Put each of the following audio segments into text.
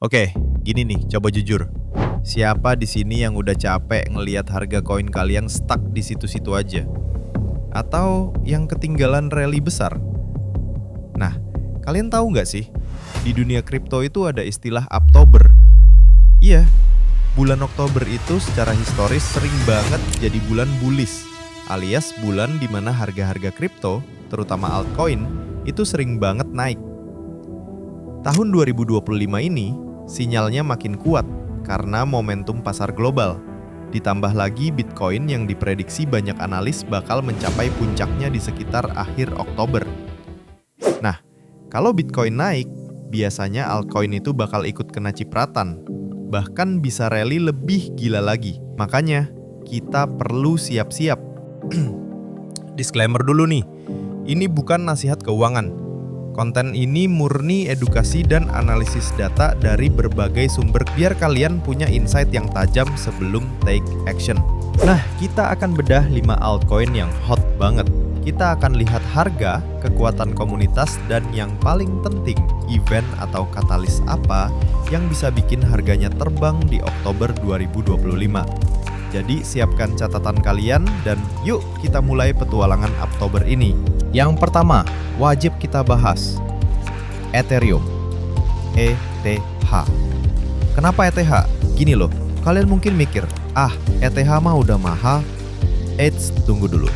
Oke, gini nih, coba jujur. Siapa di sini yang udah capek ngelihat harga koin kalian stuck di situ-situ aja? Atau yang ketinggalan rally besar? Nah, kalian tahu nggak sih? Di dunia kripto itu ada istilah Uptober. Iya, bulan Oktober itu secara historis sering banget jadi bulan bullish, alias bulan di mana harga-harga kripto, terutama altcoin, itu sering banget naik. Tahun 2025 ini, sinyalnya makin kuat karena momentum pasar global. Ditambah lagi Bitcoin yang diprediksi banyak analis bakal mencapai puncaknya di sekitar akhir Oktober. Nah, kalau Bitcoin naik, biasanya altcoin itu bakal ikut kena cipratan. Bahkan bisa rally lebih gila lagi. Makanya, kita perlu siap-siap. Disclaimer dulu nih, ini bukan nasihat keuangan. Konten ini murni edukasi dan analisis data dari berbagai sumber biar kalian punya insight yang tajam sebelum take action. Nah, kita akan bedah 5 altcoin yang hot banget. Kita akan lihat harga, kekuatan komunitas, dan yang paling penting, event atau katalis apa yang bisa bikin harganya terbang di Oktober 2025. Jadi siapkan catatan kalian dan yuk kita mulai petualangan Oktober ini. Yang pertama, wajib kita bahas Ethereum, ETH. Kenapa ETH? Gini loh, kalian mungkin mikir, ETH mah udah mahal. Eits, tunggu dulu.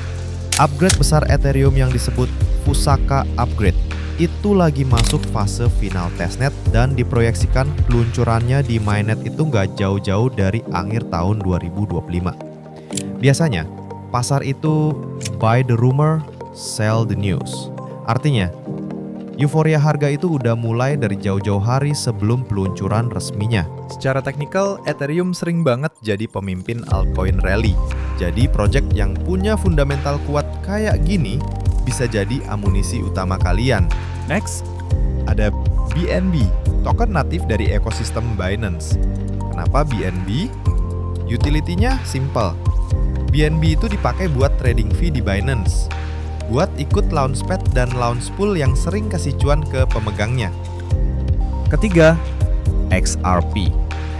Upgrade besar Ethereum yang disebut Fusaka Upgrade itu lagi masuk fase final testnet dan diproyeksikan peluncurannya di mainnet itu nggak jauh-jauh dari akhir tahun 2025. Biasanya, pasar itu buy the rumor, sell the news. Artinya, euforia harga itu udah mulai dari jauh-jauh hari sebelum peluncuran resminya. Secara teknikal, Ethereum sering banget jadi pemimpin altcoin rally. Jadi project yang punya fundamental kuat kayak gini bisa jadi amunisi utama kalian. Next, ada BNB, token natif dari ekosistem Binance. Kenapa BNB? Utility-nya simple. BNB itu dipakai buat trading fee di Binance, buat ikut launchpad dan launch pool yang sering kasih cuan ke pemegangnya. Ketiga, XRP.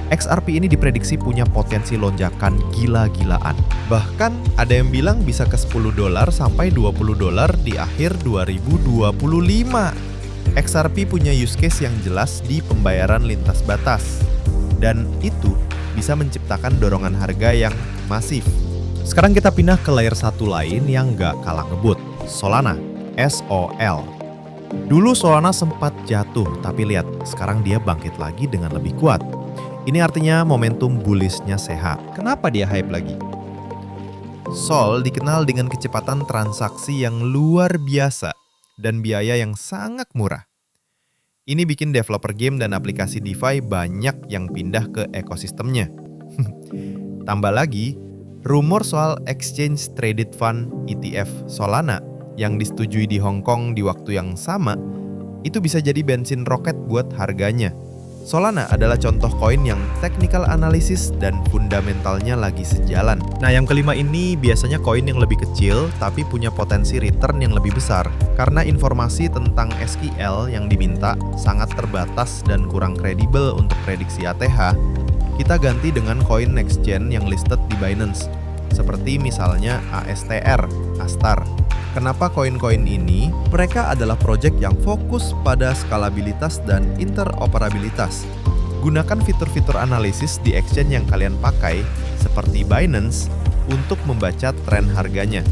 XRP ini diprediksi punya potensi lonjakan gila-gilaan. Bahkan ada yang bilang bisa ke $10 sampai $20 di akhir 2025. XRP punya use case yang jelas di pembayaran lintas batas. Dan itu bisa menciptakan dorongan harga yang masif. Sekarang kita pindah ke layer satu lain yang nggak kalah ngebut. Solana, SOL. Dulu Solana sempat jatuh, tapi lihat, sekarang dia bangkit lagi dengan lebih kuat. Ini artinya momentum bullish-nya sehat. Kenapa dia hype lagi? Sol dikenal dengan kecepatan transaksi yang luar biasa dan biaya yang sangat murah. Ini bikin developer game dan aplikasi DeFi banyak yang pindah ke ekosistemnya. Tambah lagi, rumor soal Exchange Traded Fund ETF Solana yang disetujui di Hong Kong di waktu yang sama, itu bisa jadi bensin roket buat harganya. Solana adalah contoh koin yang technical analysis dan fundamentalnya lagi sejalan. Nah, yang kelima ini biasanya koin yang lebih kecil tapi punya potensi return yang lebih besar. Karena informasi tentang SQL yang diminta sangat terbatas dan kurang kredibel untuk prediksi ATH, kita ganti dengan koin next gen yang listed di Binance. Seperti misalnya ASTR, Astar. Kenapa koin-koin ini? Mereka adalah proyek yang fokus pada skalabilitas dan interoperabilitas. Gunakan fitur-fitur analisis di exchange yang kalian pakai, seperti Binance, untuk membaca tren harganya.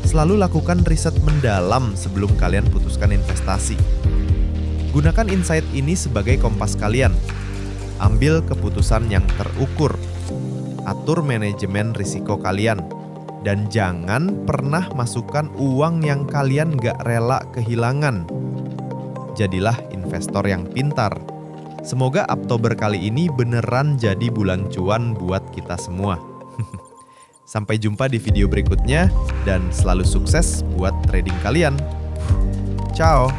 Selalu lakukan riset mendalam sebelum kalian putuskan investasi. Gunakan insight ini sebagai kompas kalian. Ambil keputusan yang terukur. Atur manajemen risiko kalian. Dan jangan pernah masukkan uang yang kalian gak rela kehilangan. Jadilah investor yang pintar. Semoga Oktober kali ini beneran jadi bulan cuan buat kita semua. Sampai jumpa di video berikutnya dan selalu sukses buat trading kalian. Ciao!